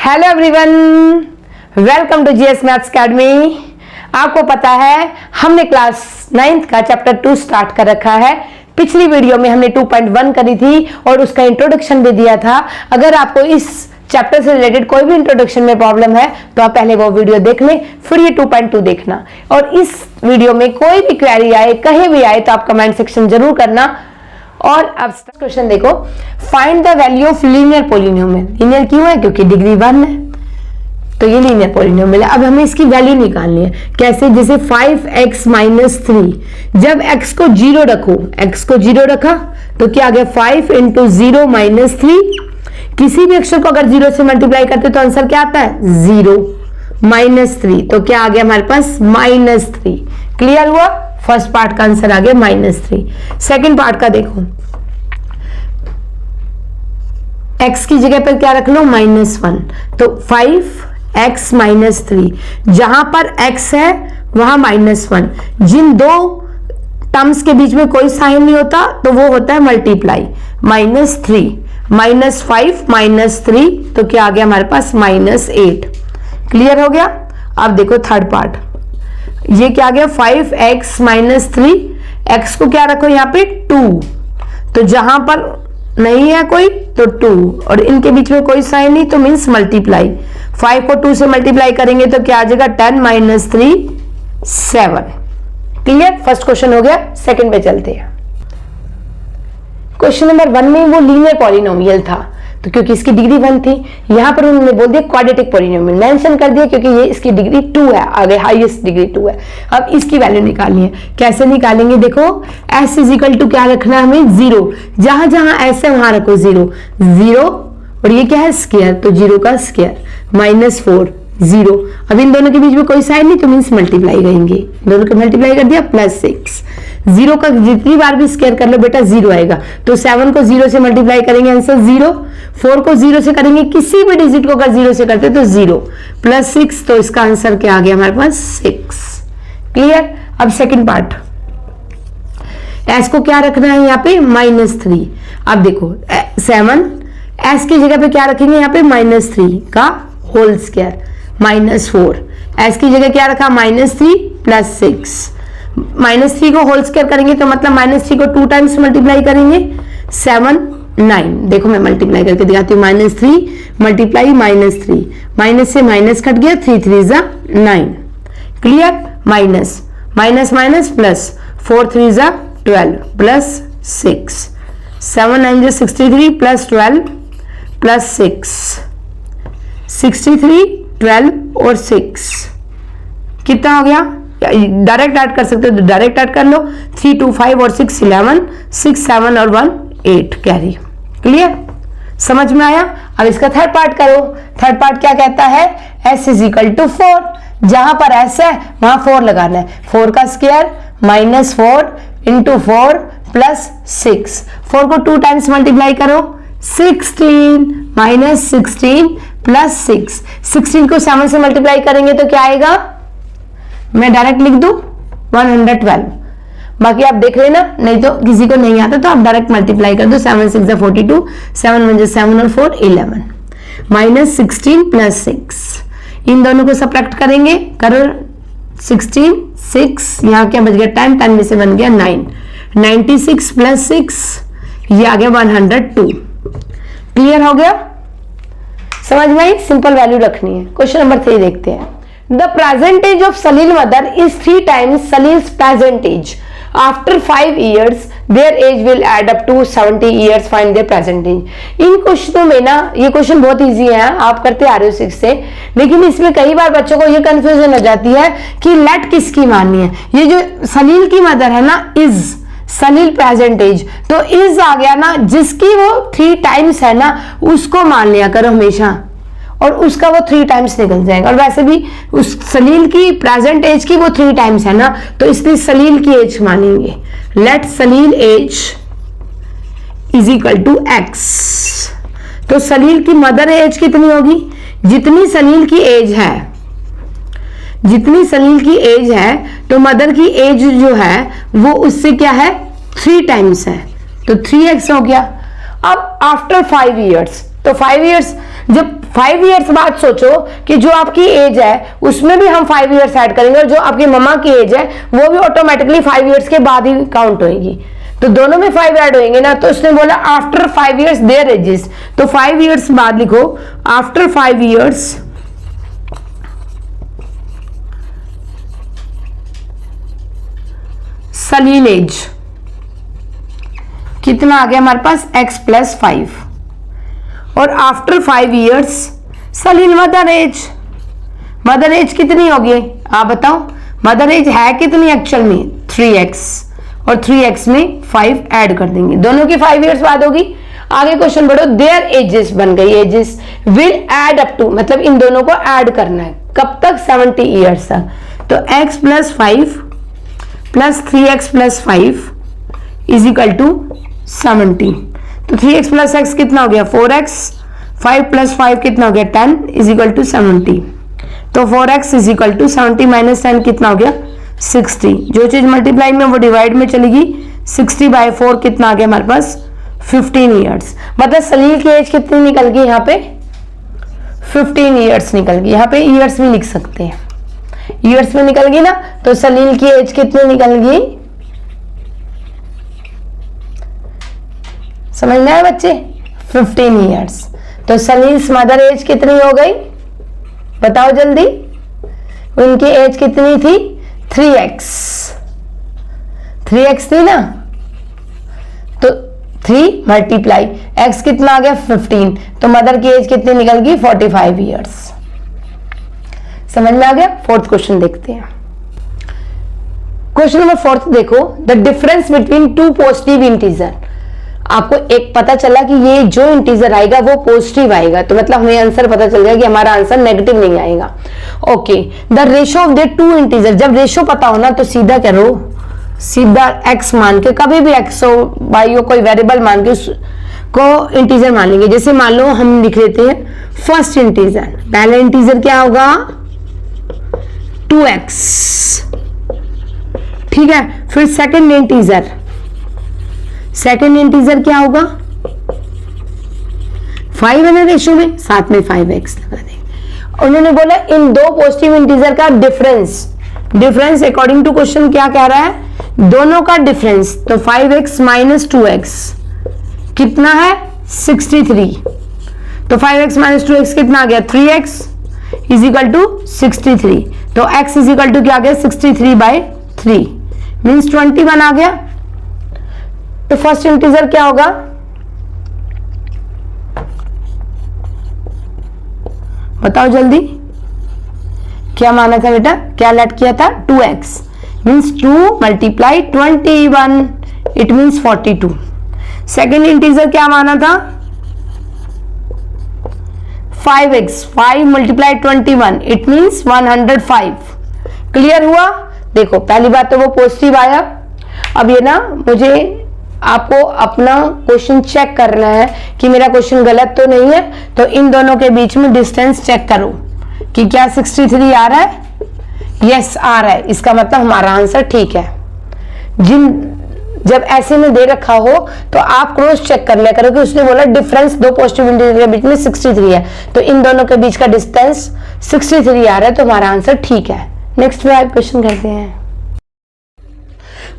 Hello everyone, welcome to GS maths academy. आपको पता है हमने क्लास 9th का चैप्टर 2 स्टार्ट कर रखा है। पिछली वीडियो में हमने 2.1 करी थी और उसका इंट्रोडक्शन भी दिया था। अगर आपको इस चैप्टर से रिलेटेड कोई भी इंट्रोडक्शन में प्रॉब्लम है तो आप पहले वो वीडियो देख लें, फिर ये 2.2 देखना। और इस वीडियो में कोई भी क्वेरी आए, कहीं भी आए, तो आप कमेंट सेक्शन जरूर करना। और अब क्वेश्चन देखो, find the value of linear polynomial. Linear क्यों है? क्योंकि डिग्री 1 है, तो ये लीनियर पॉलिनोमियल है। अब हमें इसकी वैल्यू निकालनी है। कैसे? जैसे 5x - 3, जब x को 0 रखो, x को 0 रखा तो क्या आ गया? 5 × 0 - 3। किसी भी अक्षर को अगर 0 से मल्टीप्लाई करते तो आंसर क्या आता है? 0 - 3। तो क्या आ गया हमारे पास? -3। क्लियर हुआ? फर्स्ट पार्ट का आंसर आ गया -3। सेकंड पार्ट का देखो, x की जगह पर क्या रख लो? -1। तो 5x - 3, जहां पर x है वहां -1। जिन दो टर्म्स के बीच में कोई साइन नहीं होता तो वो होता है मल्टीप्लाई। -3 - 5 - 3, तो क्या आ गया हमारे पास? -8। क्लियर हो गया? अब देखो थर्ड पार्ट, ये क्या आ गया? 5x - 3, x को क्या रखो यहाँ पे? 2। तो जहां पर नहीं है कोई तो 2, और इनके बीच में कोई साइन नहीं तो मीन्स मल्टीप्लाई। 5 को 2 से मल्टीप्लाई करेंगे तो क्या आ जाएगा? 10 - 3 7। क्लियर? फर्स्ट क्वेश्चन हो गया। सेकंड पे चलते हैं। क्वेश्चन नंबर 1 में वो लीनियर पॉलिनोमियल था, तो क्योंकि इसकी डिग्री 1 थी, यहां पर उन्होंने बोल दिया क्वाड्रेटिक पॉलिनोमियल, मेंशन कर दिया क्योंकि ये इसकी डिग्री 2 है, आगे हाईएस्ट डिग्री 2 है। अब इसकी वैल्यू निकालनी है। कैसे निकालेंगे? देखो, s = क्या रखना है हमें? 0। जहां जहां s है वहां रखो 0 0, और ये क्या है? स्क्वायर, तो 0 का स्क्वायर। -4 0। अब इन दोनों के बीच में कोई साइन नहीं तो मीन्स मल्टीप्लाई करेंगे, दोनों को मल्टीप्लाई कर दिया। +6। 0 का जितनी बार भी स्क्वायर कर लो बेटा 0 आएगा। तो 7 को 0 से मल्टीप्लाई करेंगे, आंसर 0। 4 को 0 से करेंगे, किसी भी डिजिट को अगर 0 से करते तो 0। +6, तो इसका आंसर क्या आ गया हमारे पास? 6। क्लियर? अब सेकंड पार्ट, s को क्या रखना है यहाँ पे? -3। अब देखो 7, s की जगह पे क्या रखेंगे यहाँ पे? -3 का होल स्क्वायर। -4, s की जगह क्या रखा? -3 +6। -3 को होल स्क्वायर करेंगे तो मतलब -3 को 2 टाइम्स मल्टीप्लाई करेंगे। 7 9। देखो मैं मल्टीप्लाई करके दिखाती हूँ। -3 मल्टीप्लाई -3, माइनस से माइनस कट गया, 3 3 = 9। Clear? Minus minus plus, 4 3 = 12 plus 6, 7 9 = 63 plus 12 plus 6, 63 12 और 6 कितना हो गया? डायरेक्ट ऐड कर सकते हो तो डायरेक्ट ऐड कर लो। 3 2 5 और 6 11, 6 7 और 1 8 कैरी। क्लियर? समझ में आया? अब इसका थर्ड पार्ट करो। थर्ड पार्ट क्या कहता है? s = 4। जहां पर s है वहां 4 लगाना है। 4 का स्क्वायर -4 × 4 + 6। 4 को 2 टाइम्स मल्टीप्लाई करो, 16 -16 + 6। 16 को 7 से मल्टीप्लाई करेंगे तो क्या आएगा? मैं डायरेक्ट लिख दूं 112। बाकी आप देख लेना, नहीं तो किसी को नहीं आता तो आप डायरेक्ट मल्टीप्लाई कर दो। 7 6 = 42, 7 1 = 7 और 4 11, -16 + 6। इन दोनों को सब्ट्रैक्ट करेंगे, करो 16 6, यहाँ क्या बच गया? 10 10 में से बन गया 9, 96 + 6, ये आ गया 102। क्लियर हो गया? समझ में आई? सिंपल वैल्यू रखनी है। क्वेश्चन नंबर 3 देखते हैं। The present age of Salil mother is 3 times Salil's present age. After 5 years, their age will add up to 70 years. Find their present age. इन क्वेश्चनों में ना, ये क्वेश्चन बहुत इजी है, आप करते आ रहे हो 6 से, लेकिन इसमें कई बार बच्चों को ये कंफ्यूजन हो जाती है कि लेट किसकी माननी है। ये जो सलील की मदर है ना, इज सलील प्रेजेंट एज, तो इज आ गया ना, जिसकी वो 3 टाइम्स है ना उसको मान लिया करो हमेशा, और उसका वो 3 टाइम्स निकल जाएगा। और वैसे भी उस सलील की प्रेजेंट एज की वो 3 टाइम्स है ना, तो इसलिए सलील की एज मानेंगे। लेट सलील एज = x। तो सलील की मदर एज कितनी होगी? जितनी सलील की एज है, जितनी सलील की एज है तो मदर की एज जो है वो उससे क्या है? 3 टाइम्स है, तो 3x हो गया। अब आफ्टर 5 ईयर्स, तो 5 ईयर्स जब 5 इयर्स बाद सोचो कि जो आपकी एज है उसमें भी हम 5 इयर्स ऐड करेंगे और जो आपकी मम्मा की एज है वो भी ऑटोमेटिकली 5 इयर्स के बाद ही काउंट होगी, तो दोनों में 5 ऐड होंगे ना। तो उसने बोला आफ्टर 5 इयर्स देयर एजेस, तो 5 इयर्स बाद लिखो आफ्टर 5 इयर्स सलील एज कितना आ गया हमारे पास x + 5, और आफ्टर 5 इयर्स सलील मदर एज। मदर एज कितनी होगी आप बताओ, मदर एज है कितनी एक्चुअल में 3x, और 3x में 5 ऐड कर देंगे, दोनों की 5 इयर्स बाद होगी। आगे क्वेश्चन बढ़ो, देयर एजेस बन गई, ages will add up to, मतलब इन दोनों को ऐड करना है कब तक 70 इयर्स तक। तो x + 5 + 3x + 5 = 70, तो 3x + x कितना हो गया 4x, 5 + 5 कितना हो गया 10 = 70, तो 4x = 70 - 10 कितना हो गया 60। जो चीज मल्टीप्लाई में वो डिवाइड में चलेगी, 60/4 कितना आ गया हमारे पास 15 इयर्स। मतलब सलील की एज कितनी निकल गई यहाँ पे 15 इयर्स निकल गई। यहाँ पे इयर्स भी लिख सकते हैं, इयर्स में निकल गई ना, तो सलील की एज कितनी निकल गई, समझ में आया बच्चे 15 इयर्स। तो सलील्स मदर एज कितनी हो गई बताओ जल्दी, उनकी एज कितनी थी 3x, 3x थी ना, तो 3 मल्टीप्लाई x कितना आ गया 15, तो मदर की एज कितनी निकल गई 45 इयर्स। समझ में आ गया। फोर्थ क्वेश्चन देखते हैं। क्वेश्चन नंबर 4 देखो, the difference between two positive integer. आपको एक पता चला कि ये जो इंटीजर आएगा वो पॉजिटिव आएगा, तो मतलब हमें आंसर पता चल गया कि हमारा आंसर नेगेटिव नहीं आएगा। Okay, the ratio of the two integer, जब रेशो पता हो ना तो सीधा करो, सीधा x मान के, कभी भी x हो y हो कोई वेरिएबल मान के उसको इंटीजर मान लेंगे। जैसे मान लो हम लिख लेते हैं फर्स्ट इंटीजर, पहला इंटीजर क्या होगा 2x, ठीक है। फिर सेकंड इंटीजर, सेकंड इंटीजर क्या होगा 5 है ना रेशो में, साथ में 5x लगा देंगे। उन्होंने बोला इन दो पॉजिटिव इंटीजर का difference, difference according to question क्या कह रहा है दोनों का डिफरेंस, तो 5x - 2x कितना है 63, तो 5x - 2x कितना आ गया 3x = 63, तो x = क्या आ गया 63/3 मीन्स 21 आ गया। तो फर्स्ट इंटीजर क्या होगा बताओ जल्दी, क्या माना था बेटा, क्या लेट किया था 2x means 2 × 21 it means 42। Second integer क्या माना था 5x, 5 × 21 इट मीन्स 105। क्लियर हुआ। देखो पहली बात तो वो पॉजिटिव आया। अब ये ना मुझे आपको अपना क्वेश्चन चेक करना है कि मेरा क्वेश्चन गलत तो नहीं है, तो इन दोनों के बीच में डिस्टेंस चेक करो कि क्या 63 आ रहा है, यस आ रहा है, इसका मतलब हमारा आंसर ठीक है। जब ऐसे में दे रखा हो तो आप क्रॉस चेक कर लिया करो कि उसने बोला डिफरेंस दो पॉजिटिव इंटीजर के बीच में 63 है, तो इन दोनों के बीच का डिस्टेंस 63 आ रहा है, तो हमारा आंसर ठीक है। नेक्स्ट में क्वेश्चन करते हैं।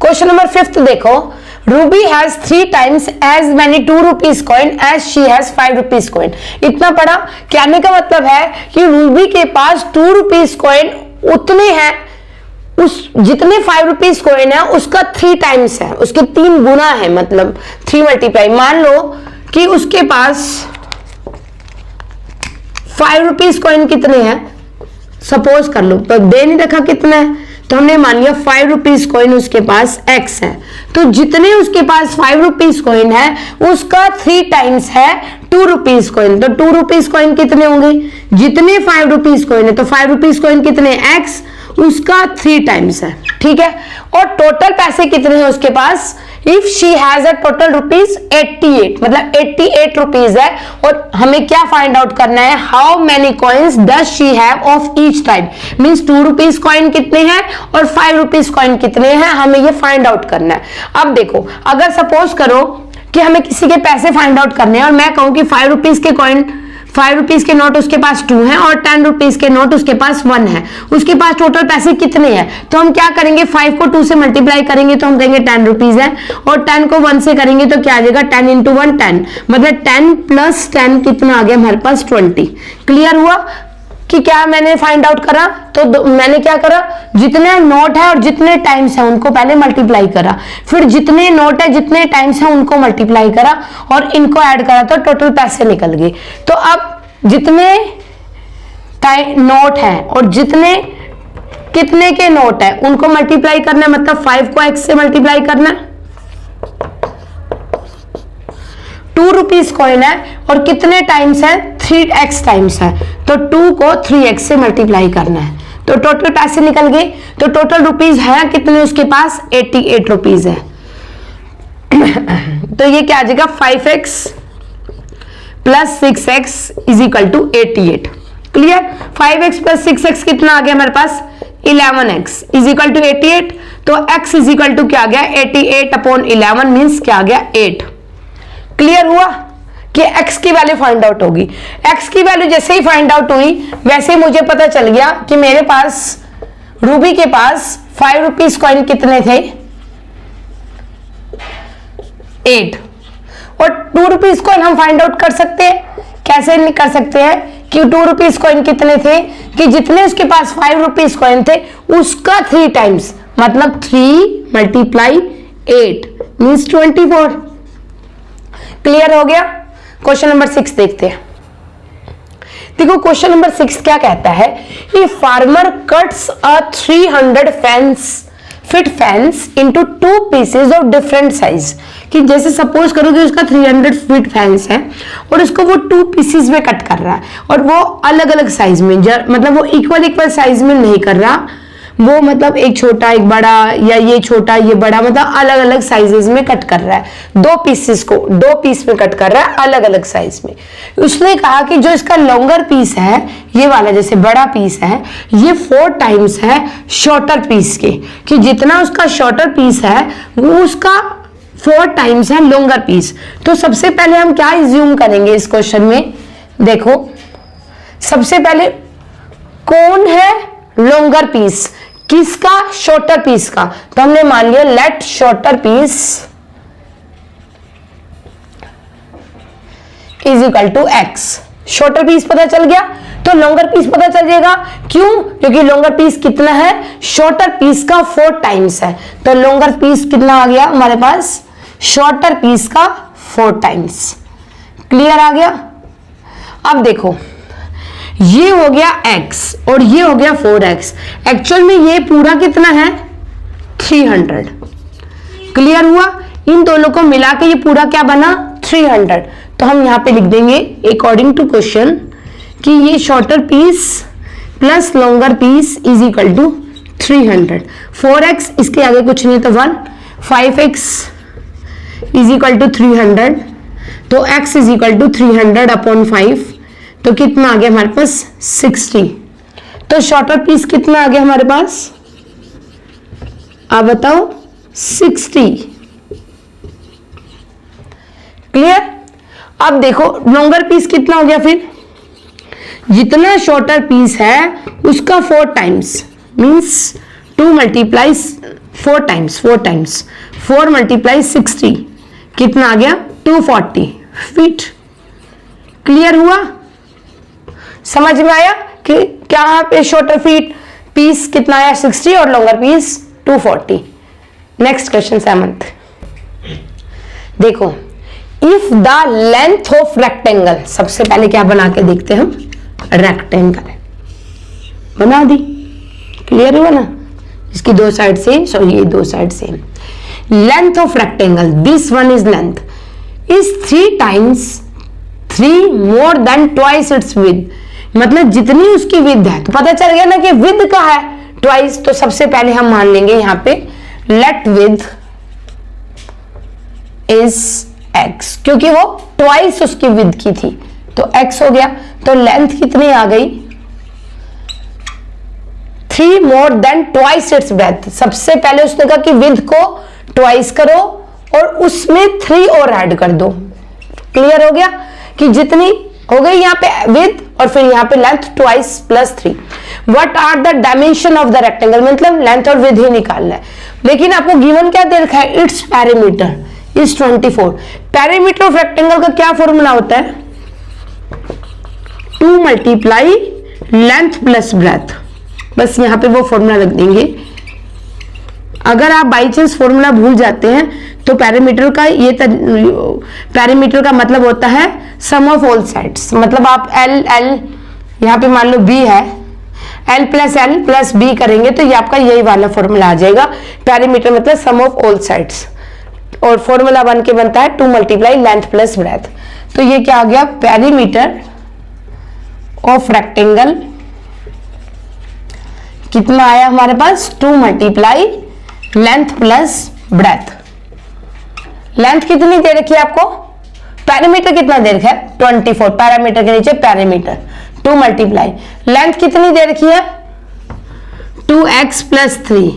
क्वेश्चन नंबर 5 देखो, Ruby has 3 times as many 2 rupees coin as she has 5 rupees coin। इतना पढ़ा, कहने का मतलब है कि रूबी के पास 2 rupees coin उतने हैं, उस जितने 5 rupees coin है उसका 3 times है, उसके 3 गुना है, मतलब 3 मल्टीप्लाई। मान लो कि उसके पास 5 rupees coin कितने हैं, सपोज कर लो, तो दे नहीं रखा कितना है, तो हमने मान लिया 5 rupees coin उसके पास x है, तो जितने उसके पास 5 rupees coin है उसका 3 times है 2 rupees coin। तो 2 rupees coin कितने होंगे, जितने 5 rupees coin है, तो 5 rupees coin कितने x, उसका 3 times है, ठीक है। और टोटल पैसे कितने हैं उसके पास, if she has a total rupees 88, मतलब 88 रुपीज है, और हमें क्या फाइंड आउट करना है, how many coins does she have of each type, means 2 rupees coin कितने हैं और 5 रुपीज कॉइन कितने हैं, हमें ये फाइंड आउट करना है। अब देखो, अगर सपोज करो कि हमें किसी के पैसे फाइंड आउट करने हैं और मैं कहूं कि 5 रुपीज के कॉइन 5 रुपीज के नोट उसके पास 2 हैं और 10 रुपीज के नोट उसके पास 1 है। उसके पास टोटल पैसे कितने हैं? तो हम क्या करेंगे, 5 को 2 से मल्टीप्लाई करेंगे तो हम कहेंगे 10 रुपीज है, और 10 को 1 से करेंगे तो क्या आ जाएगा, 10 इंटू 1 10, मतलब 10 प्लस 10 कितना आ गया हमारे पास 20। क्लियर हुआ कि क्या मैंने फाइंड आउट करा? तो मैंने क्या करा, जितने नोट है और जितने टाइम्स है उनको पहले मल्टीप्लाई करा, फिर जितने नोट है जितने टाइम्स है उनको मल्टीप्लाई करा और इनको ऐड करा तो टोटल पैसे निकल गए। तो अब जितने नोट है और जितने कितने के नोट है उनको मल्टीप्लाई करना है, मतलब 5 को x से मल्टीप्लाई करना है। 2 रुपीज कॉइन है और कितने टाइम्स है, 3x टाइम्स है, तो 2 को 3x से मल्टीप्लाई करना है तो टोटल पैसे निकल गए। तो टोटल रुपीज है कितने उसके पास, 88 रुपीज है। तो ये क्या आ जाएगा, 5x plus 6x is equal to 88। Clear? 5x plus 6x कितना आ गया हमारे पास, 11x इज इक्वल टू 88। तो x इज इक्वल टू क्या आ गया, 88 अपॉन 11 मीन्स क्या आ गया, 8। क्लियर हुआ कि x की वैल्यू फाइंड आउट होगी। x की वैल्यू जैसे ही फाइंड आउट हुई वैसे ही मुझे पता चल गया कि मेरे पास रूबी के पास 5 रुपीज कॉइन कितने थे, 8। और 2 रुपीज कॉइन हम फाइंड आउट कर सकते हैं। कैसे नहीं कर सकते हैं कि 2 रुपीज कॉइन कितने थे, कि जितने उसके पास 5 रुपीज कॉइन थे उसका 3 टाइम्स, मतलब 3 मल्टीप्लाई 8 मीन्स 24। क्लियर हो गया? क्वेश्चन नंबर 6 देखते हैं। देखो क्वेश्चन नंबर 6 क्या कहता है, ये farmer cuts a 300 fit fence into 2 pieces of different size. कि जैसे सपोज करो कि उसका 300 फीट फेंस है और उसको वो 2 पीसेस में कट कर रहा है और वो अलग अलग साइज में, मतलब वो इक्वल साइज में नहीं कर रहा, वो मतलब एक छोटा एक बड़ा या ये छोटा ये बड़ा, मतलब अलग अलग साइजेस में कट कर रहा है। 2 पीसेस को 2 पीस में कट कर रहा है अलग अलग साइज में। उसने कहा कि जो इसका लॉन्गर पीस है, ये वाला जैसे बड़ा पीस है, ये 4 टाइम्स है शॉर्टर पीस के, कि जितना उसका शॉर्टर पीस है वो उसका 4 टाइम्स है लॉन्गर पीस। तो सबसे पहले हम क्या इज्यूम करेंगे इस क्वेश्चन में, देखो सबसे पहले कौन है लॉन्गर पीस, किसका, शॉर्टर पीस का। तो हमने मान लिया let shorter piece is equal to x। Shorter piece पता चल गया तो लॉन्गर पीस पता चल जाएगा। क्यों? क्योंकि लॉन्गर पीस कितना है, शॉर्टर पीस का 4 टाइम्स है। तो लॉन्गर पीस कितना आ गया हमारे पास, शॉर्टर पीस का 4 टाइम्स। क्लियर आ गया? अब देखो ये हो गया x और ये हो गया 4x। एक्चुअल में ये पूरा कितना है, 300। क्लियर हुआ? इन दोनों को मिला के ये पूरा क्या बना, 300। तो हम यहां पे लिख देंगे अकॉर्डिंग टू क्वेश्चन कि ये shorter piece plus longer piece is equal to 300। 4x इसके आगे कुछ नहीं तो 1, 5x इज इक्वल टू 300। तो x is equal to 300 upon 5, तो कितना आ गया हमारे पास 60। तो शॉर्टर पीस कितना आ गया हमारे पास, आप बताओ 60। क्लियर? अब देखो लॉन्गर पीस कितना हो गया, फिर जितना शॉर्टर पीस है उसका 4 times means 2 multiplies 4 times 4 multiply 60 कितना आ गया, 240 फीट। क्लियर हुआ? समझ में आया कि क्या पे शॉर्टर फीट पीस कितना आया 60 और longer piece 240। Next question seventh देखो, if the length of rectangle, सबसे पहले क्या बना के देखते हैं हम, रेक्टेंगल बना दी। क्लियर हुआ ना, इसकी 2 साइड सेम, सो ये 2 side same. Length of rectangle, this one is length, is 3 times 3 more than twice its width. मतलब जितनी उसकी विड्थ है, तो पता चल गया ना कि विड्थ का है ट्वाइस। तो सबसे पहले हम मान लेंगे यहां पे लेट विड्थ इज x, क्योंकि वो ट्वाइस उसकी विड्थ की थी तो x हो गया। तो लेंथ कितनी आ गई, 3 more than twice its breath. सबसे पहले उसने कहा कि विड्थ को ट्वाइस करो और उसमें 3 और ऐड कर दो। क्लियर हो गया कि जितनी हो गई यहाँ पे विद और फिर यहाँ पे length twice plus 3। What are the dimension of the rectangle, मतलब लेंथ और विद ही निकालना है। लेकिन आपको गिवन क्या दे रखा है, its perimeter is 24। Perimeter of rectangle का क्या फॉर्मूला होता है, 2 मल्टीप्लाई लेंथ प्लस ब्रेथ। बस यहाँ पे वो फॉर्मूला रख देंगे। अगर आप बाई चांस फॉर्मूला भूल जाते हैं तो पेरीमीटर का पेरीमीटर का मतलब होता है सम ऑफ ऑल साइड्स। मतलब आप एल यहाँ पे मान लो बी है, एल प्लस बी करेंगे तो ये आपका यही वाला फॉर्मूला आ जाएगा। पेरीमीटर मतलब सम ऑफ ऑल साइड्स, और फॉर्मूला बन के बनता है 2 मल्टीप्लाई लेंथ प्लस ब्रेथ। तो ये क्या आ गया, पेरीमीटर ऑफ रेक्टेंगल कितना आया हमारे पास, 2 multiply length plus breadth. Length कितनी दे रखी है आपको, पैरामीटर कितना दे रखा है 24, पैरामीटर के नीचे पैरामीटर 2 मल्टीप्लाई लेंथ कितनी दे रखी है 2x प्लस 3,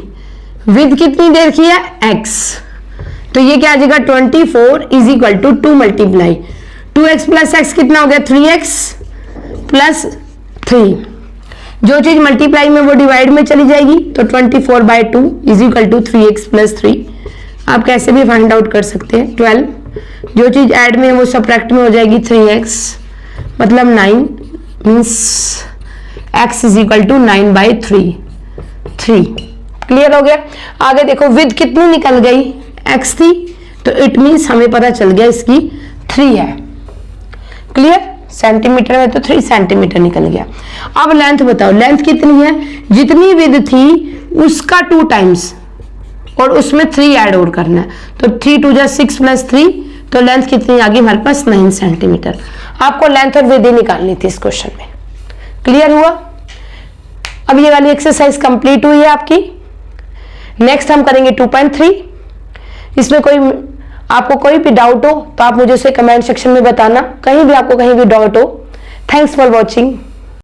विद कितनी दे रखी है x। तो ये क्या आ जाएगा 24 is equal to 2 multiply 2x plus x कितना हो गया 3x प्लस 3। जो चीज मल्टीप्लाई में वो डिवाइड में चली जाएगी, तो 24/2 is equal to 3x plus 3। आप कैसे भी फाइंड आउट कर सकते हैं 12। जो चीज ऐड में है वो सब्ट्रैक्ट में हो जाएगी 3x, मतलब 9 means x is equal to 9/3। Clear हो गया। आगे देखो विद कितनी निकल गई, x थी, तो इट मीन्स हमें पता चल गया इसकी 3 है। क्लियर, सेंटीमीटर में तो 3 सेंटीमीटर निकल गया। अब लेंथ बताओ, लेंथ कितनी है, जितनी विद थी उसका 2 टाइम्स और उसमें 3 ऐड और करना है, तो 3 2 जा 6 प्लस 3, तो लेंथ कितनी आ गई हमारे पास 9 सेंटीमीटर। आपको लेंथ और विद ही निकालनी थी इस क्वेश्चन में। क्लियर हुआ। अब ये वाली एक्सरसाइज कंप्लीट हुई है आपकी। नेक्स्ट हम करेंगे 2.3। इसमें आपको कोई भी डाउट हो तो आप मुझे उसे कमेंट सेक्शन में बताना, कहीं भी आपको कहीं भी डाउट हो। Thanks for watching.